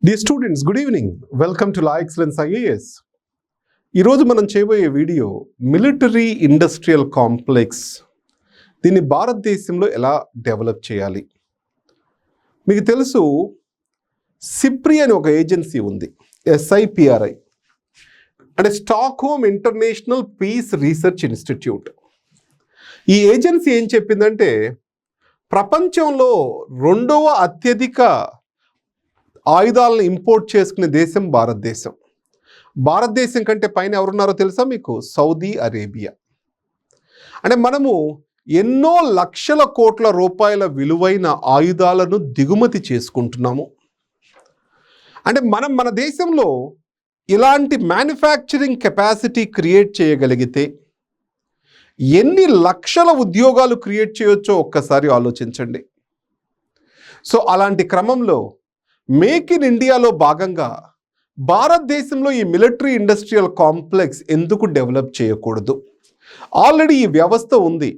Dear students, good evening. Welcome to Excellence IAS. ఈరోజు మనం చేయబోయే వీడియో మిలిటరీ ఇండస్ట్రియల్ కాంప్లెక్స్ దీన్ని భారతదేశంలో ఎలా డెవలప్ చేయాలి. మీకు తెలుసు సిప్రి అని ఒక ఏజెన్సీ ఉంది, SIPRI అంటే Stockholm International piece research Institute. ఈ ఏజెన్సీ ఏం చెప్పిందంటే ప్రపంచంలో రెండవ అత్యధిక ఆయుధాలను ఇంపోర్ట్ చేసుకునే దేశం భారతదేశం. భారతదేశం కంటే పైన ఎవరున్నారో తెలుసా మీకు? Saudi Arabia. అంటే మనము ఎన్నో లక్షల కోట్ల రూపాయల విలువైన ఆయుధాలను దిగుమతి చేసుకుంటున్నాము. అంటే మన దేశంలో ఇలాంటి మ్యానుఫ్యాక్చరింగ్ కెపాసిటీ క్రియేట్ చేయగలిగితే ఎన్ని లక్షల ఉద్యోగాలు క్రియేట్ చేయొచ్చో ఒక్కసారి ఆలోచించండి. సో అలాంటి క్రమంలో మేక్ ఇన్ ఇండియాలో భాగంగా భారతదేశంలో ఈ మిలిటరీ ఇండస్ట్రియల్ కాంప్లెక్స్ ఎందుకు డెవలప్ చేయకూడదు? ఆల్రెడీ ఈ వ్యవస్థ ఉంది.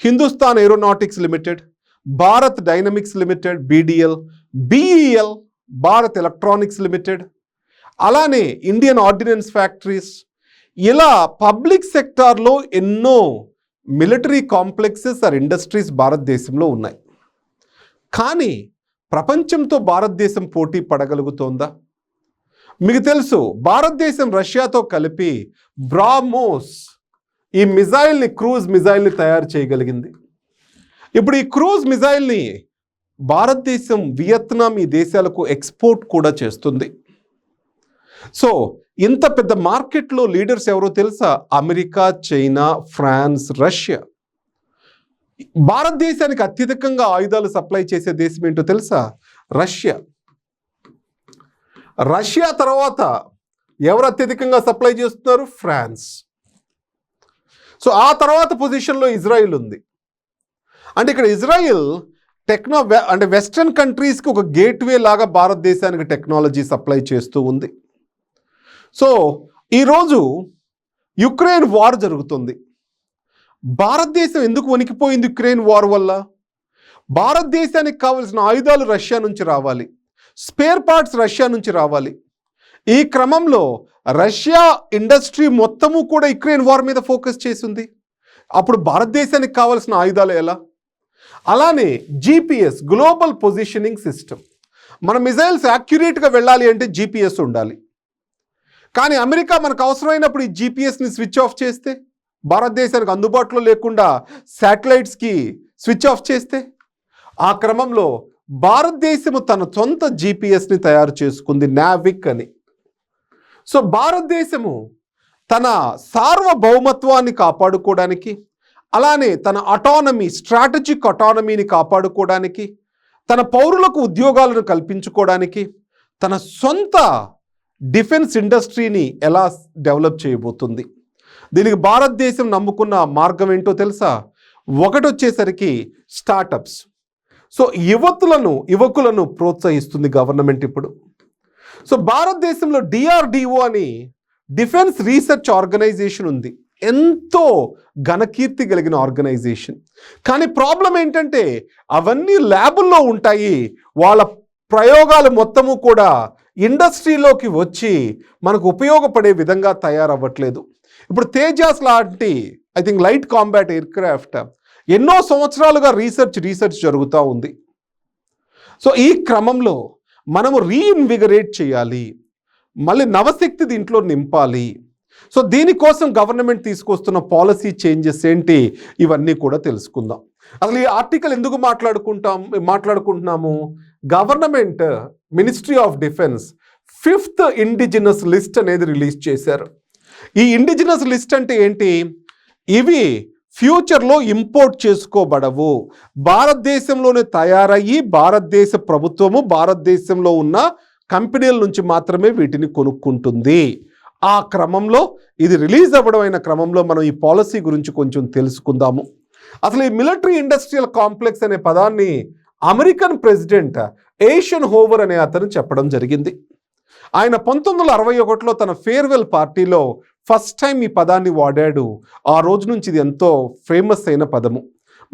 Hindustan aeronautics limited, Bharat dynamics limited BDL, BEL Bharat electronics limited, అలానే ఇండియన్ ఆర్డినెన్స్ ఫ్యాక్టరీస్, ఇలా పబ్లిక్ సెక్టార్లో ఎన్నో మిలిటరీ కాంప్లెక్సెస్ ఆర్ ఇండస్ట్రీస్ భారతదేశంలో ఉన్నాయి. కానీ ప్రపంచంతో భారతదేశం పోటీ పడగలుగుతోందా? మీకు తెలుసు భారతదేశం రష్యాతో కలిపి బ్రాహ్మోస్ ఈ మిజైల్ని, క్రూజ్ మిజైల్ని తయారు చేయగలిగింది. ఇప్పుడు ఈ క్రూజ్ మిజైల్ని భారతదేశం వియత్నాం ఈ దేశాలకు ఎక్స్పోర్ట్ కూడా చేస్తుంది. సో ఇంత పెద్ద మార్కెట్లో లీడర్స్ ఎవరో తెలుసా? America, China, France, Russia. భారతదేశానికి అత్యధికంగా ఆయుధాలు సప్లై చేసే దేశం ఏంటో తెలుసా? రష్యా. రష్యా తర్వాత ఎవరు అత్యధికంగా సప్లై చేస్తున్నారు? ఫ్రాన్స్. సో ఆ తర్వాత పొజిషన్లో ఇజ్రాయిల్ ఉంది. అంటే ఇక్కడ ఇజ్రాయిల్ అంటే వెస్ట్రన్ కంట్రీస్కి ఒక గేట్వే లాగా భారతదేశానికి టెక్నాలజీ సప్లై చేస్తూ ఉంది. సో ఈరోజు యుక్రెయిన్ వార్ జరుగుతుంది. భారతదేశం ఎందుకు వణికిపోయింది యుక్రెయిన్ వార్ వల్ల? భారతదేశానికి కావలసిన ఆయుధాలు రష్యా నుంచి రావాలి, స్పేర్ పార్ట్స్ రష్యా నుంచి రావాలి. ఈ క్రమంలో రష్యా ఇండస్ట్రీ మొత్తము కూడా యుక్రెయిన్ వార్ మీద ఫోకస్ చేసింది. అప్పుడు భారతదేశానికి కావాల్సిన ఆయుధాలు ఎలా? అలానే GPS గ్లోబల్ పొజిషనింగ్ సిస్టమ్. మన మిజైల్స్ యాక్యురేట్గా వెళ్ళాలి అంటే GPS ఉండాలి. కానీ అమెరికా మనకు అవసరమైనప్పుడు ఈ GPSని స్విచ్ ఆఫ్ చేస్తే, భారతదేశానికి అందుబాటులో లేకుండా శాటిలైట్స్కి స్విచ్ ఆఫ్ చేస్తే, ఆ క్రమంలో భారతదేశము తన సొంత GPSని తయారు చేసుకుంది, నావిక్ అని. సో భారతదేశము తన సార్వభౌమత్వాన్ని కాపాడుకోవడానికి, అలానే తన అటానమీ, స్ట్రాటజిక్ అటానమీని కాపాడుకోవడానికి, తన పౌరులకు ఉద్యోగాలను కల్పించుకోవడానికి, తన సొంత డిఫెన్స్ ఇండస్ట్రీని ఎలా డెవలప్ చేయబోతుంది? దీనికి భారతదేశం నమ్ముకున్న మార్గం ఏంటో తెలుసా? ఒకటి వచ్చేసరికి స్టార్టప్స్. సో యువకులను ప్రోత్సహిస్తుంది గవర్నమెంట్ ఇప్పుడు. సో భారతదేశంలో DRDO అని డిఫెన్స్ రీసెర్చ్ ఆర్గనైజేషన్ ఉంది. ఎంతో ఘనకీర్తి కలిగిన ఆర్గనైజేషన్. కానీ ప్రాబ్లం ఏంటంటే అవన్నీ ల్యాబుల్లో ఉంటాయి. వాళ్ళ ప్రయోగాలు మొత్తము కూడా ఇండస్ట్రీలోకి వచ్చి మనకు ఉపయోగపడే విధంగా తయారవ్వట్లేదు. ఇప్పుడు తేజాస్ లాంటి లైట్ కాంబాట్ ఎయిర్క్రాఫ్ట్ ఎన్నో సంవత్సరాలుగా రీసెర్చ్ జరుగుతూ ఉంది. సో ఈ క్రమంలో మనము రీఇన్విగరేట్ చేయాలి, మళ్ళీ నవశక్తి దీంట్లో నింపాలి. సో దీనికోసం గవర్నమెంట్ తీసుకొస్తున్న పాలసీ చేంజెస్ ఏంటి, ఇవన్నీ కూడా తెలుసుకుందాం. అసలు ఈ ఆర్టికల్ ఎందుకు మాట్లాడుకుంటున్నాము? Government ministry of defence 5th indigenous list అనేది రిలీజ్ చేశారు. ఈ ఇండిజినస్ లిస్ట్ అంటే ఏంటి? ఇవి ఫ్యూచర్లో ఇంపోర్ట్ చేసుకోబడవు, భారతదేశంలోనే తయారయ్యి భారతదేశ ప్రభుత్వము భారతదేశంలో ఉన్న కంపెనీల నుంచి మాత్రమే వీటిని కొనుక్కుంటుంది. ఆ క్రమంలో ఇది రిలీజ్ అవ్వడం క్రమంలో మనం ఈ పాలసీ గురించి కొంచెం తెలుసుకుందాము. అసలు ఈ మిలిటరీ ఇండస్ట్రియల్ కాంప్లెక్స్ అనే పదాన్ని అమెరికన్ ప్రెసిడెంట్ ఏషియన్ హోవర్ అనే అతను చెప్పడం జరిగింది. ఆయన 1961లో తన ఫేర్వెల్ పార్టీలో ఫస్ట్ టైం ఈ పదాన్ని వాడాడు. ఆ రోజు నుంచి ఇది ఎంతో ఫేమస్ అయిన పదము.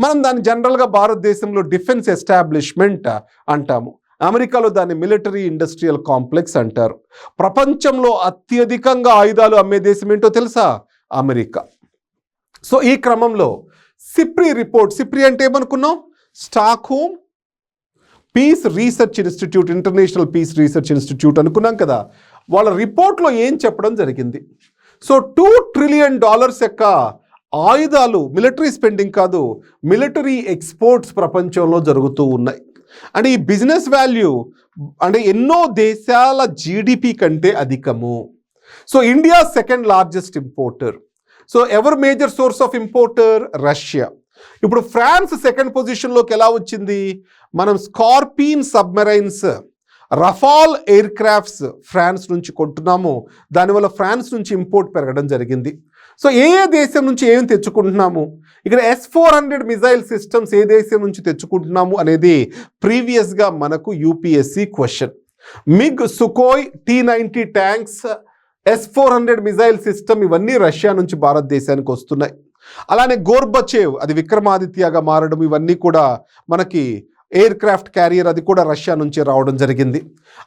మనం దాన్ని జనరల్గా భారతదేశంలో డిఫెన్స్ ఎస్టాబ్లిష్మెంట్ అంటాము. అమెరికాలో దాన్ని మిలిటరీ ఇండస్ట్రియల్ కాంప్లెక్స్ అంటారు. ప్రపంచంలో అత్యధికంగా ఆయుధాలు అమ్మే దేశం ఏంటో తెలుసా? అమెరికా. సో ఈ క్రమంలో సిప్రి రిపోర్ట్, సిప్రి అంటే ఏమనుకున్నాం? Stockholm peace research institute, international piece research institute అనుకున్నాం కదా. వాళ్ళ రిపోర్ట్లో ఏం చెప్పడం జరిగింది? సో $2 trillion యొక్క ఆయుధాలు, మిలిటరీ స్పెండింగ్ కాదు, మిలిటరీ ఎక్స్పోర్ట్స్ ప్రపంచంలో జరుగుతూ ఉన్నాయి. అంటే ఈ బిజినెస్ వాల్యూ అంటే ఎన్నో దేశాల జీడిపి కంటే అధికము. So India second largest importer. So ఎవరు major source of importer? Russia. ఇప్పుడు ఫ్రాన్స్ సెకండ్ పొజిషన్లోకి ఎలా వచ్చింది? మనం Scorpene submarines, Rafale aircrafts France నుంచి కొంటున్నాము. దానివల్ల ఫ్రాన్స్ నుంచి ఇంపోర్ట్ పెరగడం జరిగింది. సో ఏ దేశం నుంచి ఏం తెచ్చుకుంటున్నాము? ఇక్కడ S-400 మిజైల్ సిస్టమ్స్ ఏ దేశం నుంచి తెచ్చుకుంటున్నాము అనేది ప్రీవియస్గా మనకు UPSC question. MiG, సుకోయ్, T-90 tanks, S-400 missile system ఇవన్నీ రష్యా నుంచి భారతదేశానికి వస్తున్నాయి. అలానే గోర్బచేవ్, అది విక్రమాదిత్యగా మారడం, ఇవన్నీ కూడా మనకి ఎయిర్ క్రాఫ్ట్ క్యారియర్, అది కూడా రష్యా నుంచి రావడం జరిగింది.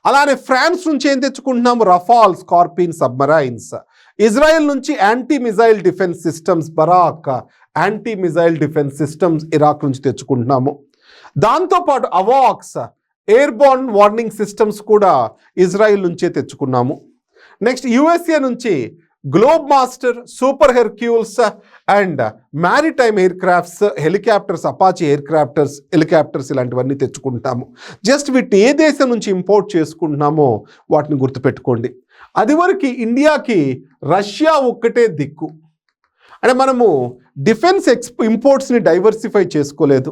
అలానే ఫ్రాన్స్ నుంచి ఏం తెచ్చుకుంటున్నాము? Rafale Scorpion submarines. ఇజ్రాయెల్ నుంచి anti missile defence systems, Barak anti missile defence systems Iraq నుంచి తెచ్చుకుంటున్నాము. దాంతోపాటు అవాక్స్ ఎయిర్బోర్న్ వార్నింగ్ సిస్టమ్స్ కూడా ఇజ్రాయెల్ నుంచే తెచ్చుకున్నాము. నెక్స్ట్ యుఎస్ఏ నుంచి Globemaster, super Hercules and maritime aircrafts, helicopters, Apache aircrafts, helicopters ఇలాంటివన్నీ తెచ్చుకుంటాము. జస్ట్ వీటిని ఏ దేశం నుంచి ఇంపోర్ట్ చేసుకుంటున్నామో వాటిని గుర్తుపెట్టుకోండి. అది వరకు ఇండియాకి రష్యా ఒక్కటే దిక్కు. అంటే మనము డిఫెన్స్ ఇంపోర్ట్స్ని డైవర్సిఫై చేసుకోలేదు.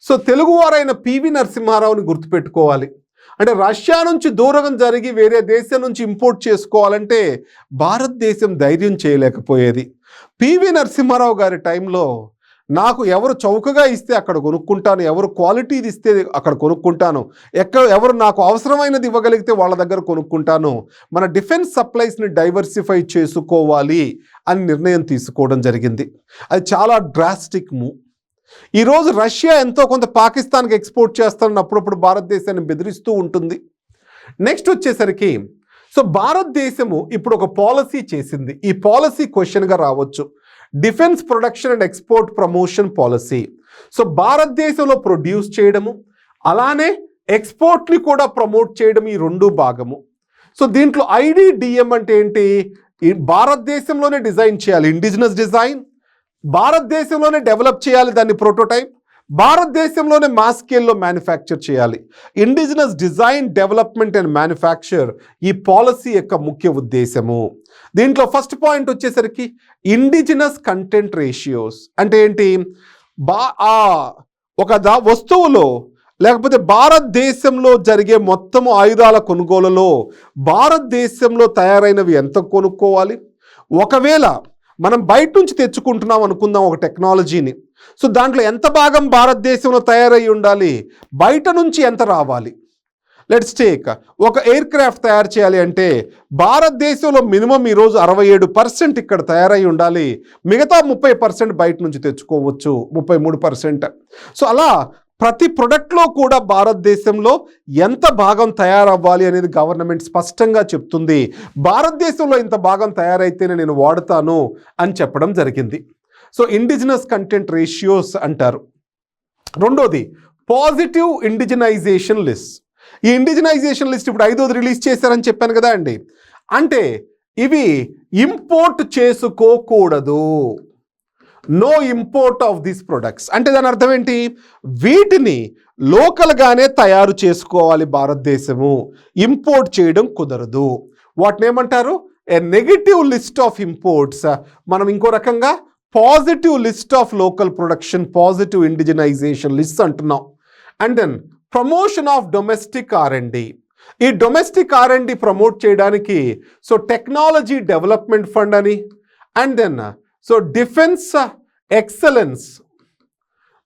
సో తెలుగువారైన పివి నరసింహారావుని గుర్తుపెట్టుకోవాలి. అంటే రష్యా నుంచి దూరం జరిగి వేరే దేశం నుంచి ఇంపోర్ట్ చేసుకోవాలంటే భారతదేశం ధైర్యం చేయలేకపోయేది. పివి నరసింహారావు గారి టైంలో నాకు ఎవరు చౌకగా ఇస్తే అక్కడ కొనుక్కుంటాను, ఎవరు క్వాలిటీది ఇస్తే అక్కడ కొనుక్కుంటాను, ఎవరు నాకు అవసరమైనది ఇవ్వగలిగితే వాళ్ళ దగ్గర కొనుక్కుంటాను, మన డిఫెన్స్ సప్లైస్ని డైవర్సిఫై చేసుకోవాలి అని నిర్ణయం తీసుకోవడం జరిగింది. అది చాలా డ్రాస్టిక్ మూవ్. ఈరోజు రష్యా ఎంతో కొంత పాకిస్తాన్కి ఎక్స్పోర్ట్ చేస్తానని అప్పుడప్పుడు భారతదేశాన్ని బెదిరిస్తూ ఉంటుంది. నెక్స్ట్ వచ్చేసరికి సో భారతదేశము ఇప్పుడు ఒక పాలసీ చేసింది. ఈ పాలసీ క్వశ్చన్గా రావచ్చు. Defence production and export promotion policy. So భారతదేశంలో ప్రొడ్యూస్ చేయడము, అలానే ఎక్స్పోర్ట్ని కూడా ప్రమోట్ చేయడం, ఈ రెండు భాగము. సో దీంట్లో IDDM అంటే ఏంటి? ఈ భారతదేశంలోనే డిజైన్ చేయాలి, ఇండిజినస్ డిజైన్, భారతదేశంలోనే డెవలప్ చేయాలి దాన్ని ప్రోటోటైప్, భారతదేశంలోనే మాస్ స్కేల్లో మ్యానుఫ్యాక్చర్ చేయాలి. Indigenous design, development and manufacture ఈ పాలసీ యొక్క ముఖ్య ఉద్దేశము. దీంట్లో ఫస్ట్ పాయింట్ వచ్చేసరికి ఇండిజినస్ కంటెంట్ రేషియోస్ అంటే ఏంటి? ఒక వస్తువులో లేకపోతే భారతదేశంలో జరిగే మొత్తము ఆయుధాల కొనుగోలులో భారతదేశంలో తయారైనవి ఎంత కొనుక్కోవాలి? ఒకవేళ మనం బయట నుంచి తెచ్చుకుంటున్నాం అనుకుందాం ఒక టెక్నాలజీని, సో దాంట్లో ఎంత భాగం భారతదేశంలో తయారై ఉండాలి, బయట నుంచి ఎంత రావాలి? లెట్స్ టేక్ ఒక ఎయిర్ క్రాఫ్ట్ తయారు చేయాలి అంటే భారతదేశంలో మినిమం ఈరోజు 67% ఇక్కడ తయారై ఉండాలి, మిగతా 30% బయట నుంచి తెచ్చుకోవచ్చు, 33%. సో అలా ప్రతి ప్రొడక్ట్లో కూడా భారతదేశంలో ఎంత భాగం తయారవ్వాలి అనేది గవర్నమెంట్ స్పష్టంగా చెప్తుంది. భారతదేశంలో ఇంత భాగం తయారైతేనే నేను వాడుతాను అని చెప్పడం జరిగింది. సో ఇండిజినస్ కంటెంట్ రేషియోస్ అంటారు. రెండోది పాజిటివ్ ఇండిజినైజేషన్ లిస్ట్. ఈ ఇండిజినైజేషన్ లిస్ట్ ఇప్పుడు 5వ రిలీజ్ చేశారని చెప్పాను కదా అండి. అంటే ఇవి ఇంపోర్ట్ చేసుకోకూడదు, no import of these products. అంటే దాని అర్థం ఏంటి? వీటిని లోకల్గానే తయారు చేసుకోవాలి భారతదేశము, ఇంపోర్ట్ చేయడం కుదరదు. వాటిని ఏమంటారు? A negative list of imports. మనం ఇంకో రకంగా positive list of local production, positive indigenisation list అంటున్నాం. And then promotion of domestic R&D. ఈ డొమెస్టిక్ R&D ప్రమోట్ చేయడానికి సో టెక్నాలజీ డెవలప్మెంట్ ఫండ్ అని, and then so defence excellence,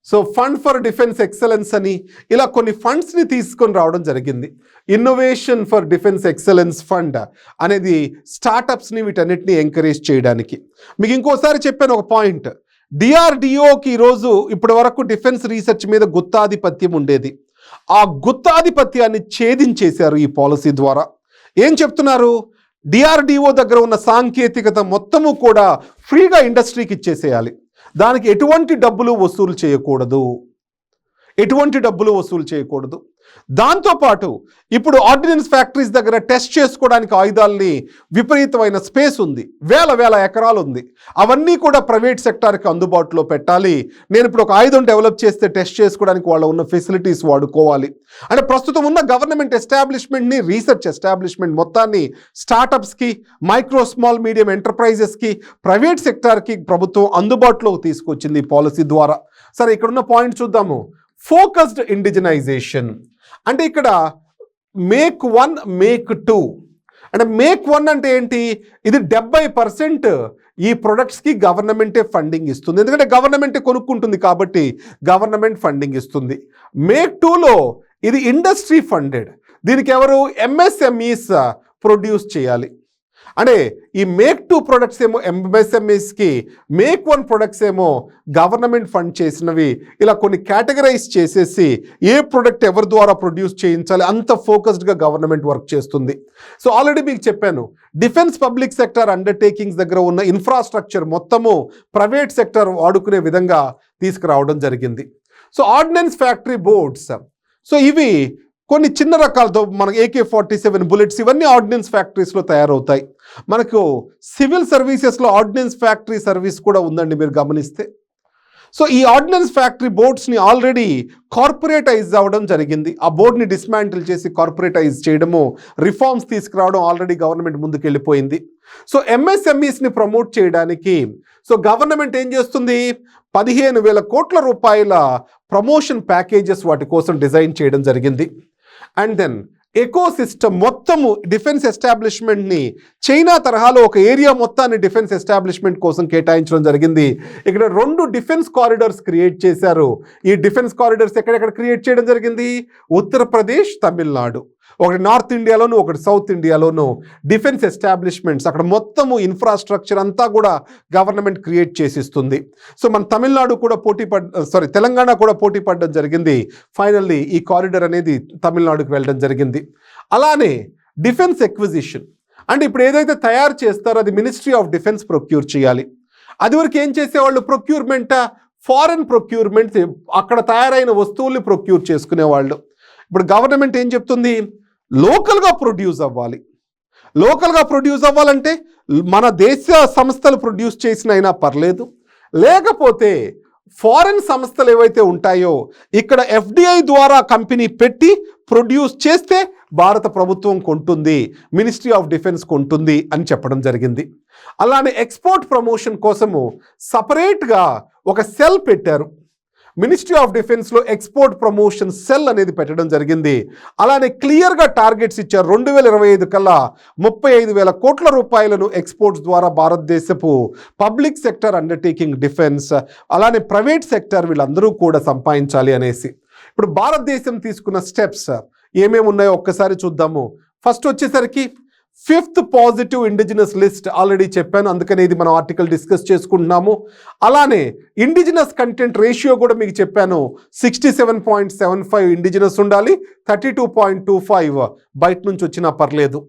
so fund for defence excellence అని ఇలా కొన్ని ఫండ్స్ని తీసుకొని రావడం జరిగింది. Innovation for defence excellence fund అనేది స్టార్టప్స్ని వీటన్నిటిని ఎంకరేజ్ చేయడానికి. మీకు ఇంకోసారి చెప్పాను ఒక పాయింట్, DRDOకి ఈరోజు ఇప్పటి వరకు డిఫెన్స్ రీసెర్చ్ మీద గుత్తాధిపత్యం ఉండేది. ఆ గుత్తాధిపత్యాన్ని ఛేదించేశారు ఈ పాలసీ ద్వారా. ఏం చెప్తున్నారు? డిఆర్డిఓ దగ్గర ఉన్న సాంకేతికత మొత్తము కూడా ఫ్రీగా ఇండస్ట్రీకి ఇచ్చేసేయాలి, దానికి ఎటువంటి డబ్బులు వసూలు చేయకూడదు. దాంతోపాటు ఇప్పుడు ఆర్డినెన్స్ ఫ్యాక్టరీస్ దగ్గర టెస్ట్ చేసుకోవడానికి ఆయుధాలని విపరీతమైన స్పేస్ ఉంది, వేల ఎకరాలు ఉంది, అవన్నీ కూడా ప్రైవేట్ సెక్టార్కి అందుబాటులో పెట్టాలి. నేను ఇప్పుడు ఒక ఆయుధం డెవలప్ చేస్తే టెస్ట్ చేసుకోవడానికి వాళ్ళ ఉన్న ఫెసిలిటీస్ వాడుకోవాలి. అంటే ప్రస్తుతం ఉన్న గవర్నమెంట్ ఎస్టాబ్లిష్మెంట్ని, రీసెర్చ్ ఎస్టాబ్లిష్మెంట్ మొత్తాన్ని స్టార్టప్స్కి, మైక్రో స్మాల్ మీడియం ఎంటర్ప్రైజెస్కి, ప్రైవేట్ సెక్టార్కి ప్రభుత్వం అందుబాటులోకి తీసుకొచ్చింది ఈ పాలసీ ద్వారా. సరే, ఇక్కడున్న పాయింట్ చూద్దాము. ఫోకస్డ్ ఇండిజినైజేషన్ అంటే ఇక్కడ మేక్ 1 మేక్ 2 అంటే మేక్ 1 అంటే ఏంటి? ఇది 70% ఈ ప్రొడక్ట్స్కి గవర్నమెంటే ఫండింగ్ ఇస్తుంది, ఎందుకంటే గవర్నమెంటే కొనుక్కుంటుంది కాబట్టి గవర్నమెంట్ ఫండింగ్ ఇస్తుంది. మేక్ 2లో ఇది ఇండస్ట్రీ ఫండెడ్, దీనికి ఎవరు? ఎంఎస్ఎంఈస్ ప్రొడ్యూస్ చేయాలి. అంటే ఈ మేక్ 2 ప్రొడక్ట్స్ ఏమో ఎంఎస్ఎంఈస్కి, మేక్ 1 ప్రొడక్ట్స్ ఏమో గవర్నమెంట్ ఫండ్ చేసినవి. ఇలా కొన్ని కేటగరైజ్ చేసేసి ఏ ప్రొడక్ట్ ఎవరి ద్వారా ప్రొడ్యూస్ చేయించాలి అంత ఫోకస్డ్గా గవర్నమెంట్ వర్క్ చేస్తుంది. సో ఆల్రెడీ మీకు చెప్పాను, డిఫెన్స్ పబ్లిక్ సెక్టర్ అండర్టేకింగ్స్ దగ్గర ఉన్న ఇన్ఫ్రాస్ట్రక్చర్ మొత్తము ప్రైవేట్ సెక్టర్ వాడుకునే విధంగా తీసుకురావడం జరిగింది. So ordnance factory boards, so ఇవి కొన్ని చిన్న రకాలతో మనకు AK-47 బుల్లెట్స్ ఇవన్నీ ఆర్డినెన్స్ ఫ్యాక్టరీస్లో తయారవుతాయి. మనకు సివిల్ సర్వీసెస్లో ఆర్డినెన్స్ ఫ్యాక్టరీ సర్వీస్ కూడా ఉందండి, మీరు గమనిస్తే. సో ఈ ఆర్డినెన్స్ ఫ్యాక్టరీ బోర్డ్స్ని ఆల్రెడీ కార్పొరేటైజ్ అవ్వడం జరిగింది. ఆ బోర్డ్ని డిస్మాంటిల్ చేసి కార్పొరేటైజ్ చేయడము, రిఫార్మ్స్ తీసుకురావడం ఆల్రెడీ గవర్నమెంట్ ముందుకు వెళ్ళిపోయింది. సో ఎంఎస్ఎంఈస్ని ప్రమోట్ చేయడానికి సో గవర్నమెంట్ ఏం చేస్తుంది? 15,000 కోట్ల రూపాయల ప్రమోషన్ ప్యాకేజెస్ వాటి కోసం డిజైన్ చేయడం జరిగింది. అండ్ దెన్ ఎకోసిస్టమ్ మొత్తము డిఫెన్స్ ఎస్టాబ్లిష్మెంట్ని చైనా తరహాలో ఒక ఏరియా మొత్తాన్ని డిఫెన్స్ ఎస్టాబ్లిష్మెంట్ కోసం కేటాయించడం జరిగింది. ఇక్కడ 2 డిఫెన్స్ కారిడార్స్ క్రియేట్ చేశారు. ఈ డిఫెన్స్ కారిడార్స్ ఎక్కడెక్కడ క్రియేట్ చేయడం జరిగింది? ఉత్తరప్రదేశ్, తమిళనాడు, ఒకటి నార్త్ ఇండియాలోను, ఒకటి సౌత్ ఇండియాలోను డిఫెన్స్ ఎస్టాబ్లిష్మెంట్స్. అక్కడ మొత్తము ఇన్ఫ్రాస్ట్రక్చర్ అంతా కూడా గవర్నమెంట్ క్రియేట్ చేసిస్తుంది. సో మన తెలంగాణ కూడా పోటీ పడడం జరిగింది. ఫైనల్లీ ఈ కారిడార్ అనేది తమిళనాడుకు వెళ్ళడం జరిగింది. అలానే డిఫెన్స్ ఎక్విజిషన్ అంటే ఇప్పుడు ఏదైతే తయారు చేస్తారో అది మినిస్ట్రీ ఆఫ్ డిఫెన్స్ ప్రొక్యూర్ చేయాలి. అది వరకు ఏం చేసేవాళ్ళు? ఫారెన్ ప్రొక్యూర్మెంట్, అక్కడ తయారైన వస్తువుల్ని ప్రొక్యూర్ చేసుకునేవాళ్ళు. ఇప్పుడు గవర్నమెంట్ ఏం చెప్తుంది? లోకల్గా ప్రొడ్యూస్ అవ్వాలంటే మన దేశ సంస్థలు ప్రొడ్యూస్ చేసిన అయినా పర్లేదు, లేకపోతే ఫారెన్ సంస్థలు ఏవైతే ఉంటాయో ఇక్కడ FDI ద్వారా కంపెనీ పెట్టి ప్రొడ్యూస్ చేస్తే భారత ప్రభుత్వం కొంటుంది, మినిస్ట్రీ ఆఫ్ డిఫెన్స్ కొంటుంది అని చెప్పడం జరిగింది. అలానే ఎక్స్పోర్ట్ ప్రమోషన్ కోసము సపరేట్గా ఒక సెల్ పెట్టారు. మినిస్ట్రీ ఆఫ్ డిఫెన్స్లో ఎక్స్పోర్ట్ ప్రమోషన్ సెల్ అనేది పెట్టడం జరిగింది. అలానే క్లియర్గా టార్గెట్స్ ఇచ్చారు. 2025 కల్లా 35,000 కోట్ల రూపాయలను ఎక్స్పోర్ట్స్ ద్వారా భారతదేశపు పబ్లిక్ సెక్టర్ అండర్టేకింగ్ డిఫెన్స్, అలానే ప్రైవేట్ సెక్టర్ వీళ్ళందరూ కూడా సంపాదించాలి అనేసి. ఇప్పుడు భారతదేశం తీసుకున్న స్టెప్స్ ఏమేమి ఉన్నాయో ఒక్కసారి చూద్దాము. ఫస్ట్ వచ్చేసరికి 5th positive indigenous list already చెప్పాను, అందుకనే ఇది మనం ఆర్టికల్ డిస్కస్ చేసుకుంటున్నాము. అలానే ఇండిజినస్ కంటెంట్ రేషియో కూడా మీకు చెప్పాను, 67.75 ఇండిజినస్ ఉండాలి, 32.25 బయట నుంచి వచ్చినా పర్లేదు.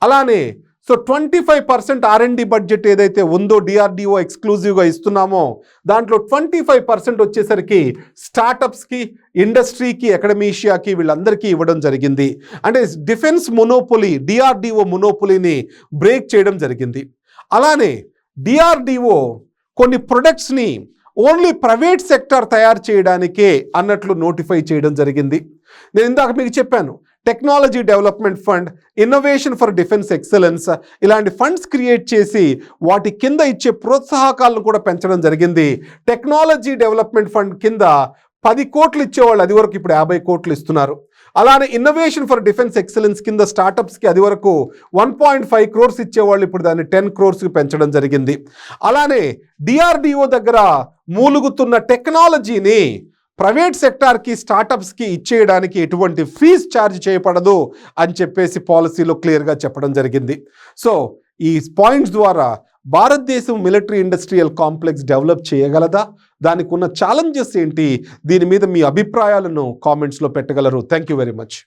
అలానే సో 25% R&D బడ్జెట్ ఏదైతే ఉందో DRDO ఎక్స్క్లూజివ్గా ఇస్తున్నామో దాంట్లో 25% వచ్చేసరికి స్టార్టప్స్కి, ఇండస్ట్రీకి, అకాడమీషియాకి వీళ్ళందరికీ ఇవ్వడం జరిగింది. అంటే డిఫెన్స్ మొనోపొలీ, DRDO మొనోపొలీని బ్రేక్ చేయడం జరిగింది. అలానే DRDO కొన్ని ప్రొడక్ట్స్ని ఓన్లీ ప్రైవేట్ సెక్టర్ తయారు చేయడానికే అన్నట్లు నోటిఫై చేయడం జరిగింది. నేను ఇందాక మీకు చెప్పాను, technology development fund, innovation for defence excellence, ఇలాంటి ఫండ్స్ క్రియేట్ చేసి వాటి కింద ఇచ్చే ప్రోత్సాహకాలను కూడా పెంచడం జరిగింది. టెక్నాలజీ డెవలప్మెంట్ ఫండ్ కింద 10 కోట్లు ఇచ్చేవాళ్ళు, అది వరకు ఇప్పుడు 50 కోట్లు ఇస్తున్నారు. అలానే ఇన్నోవేషన్ ఫర్ డిఫెన్స్ ఎక్సలెన్స్ కింద స్టార్టప్స్కి అది వరకు 1.5 crores ఇచ్చేవాళ్ళు, ఇప్పుడు దాన్ని 10 crores పెంచడం జరిగింది. అలానే DRDO దగ్గర మూలుగుతున్న టెక్నాలజీని ప్రైవేట్ సెక్టార్కి, స్టార్టప్స్కి ఇచ్చేయడానికి ఎటువంటి ఫీజు ఛార్జ్ చేయబడదు అని చెప్పేసి పాలసీలో క్లియర్గా చెప్పడం జరిగింది. సో ఈ పాయింట్స్ ద్వారా భారతదేశం మిలిటరీ ఇండస్ట్రియల్ కాంప్లెక్స్ డెవలప్ చేయగలదా? దానికి ఉన్న ఛాలెంజెస్ ఏంటి? దీని మీద మీ అభిప్రాయాలను కామెంట్స్లో పెట్టగలరు. Thank you very much.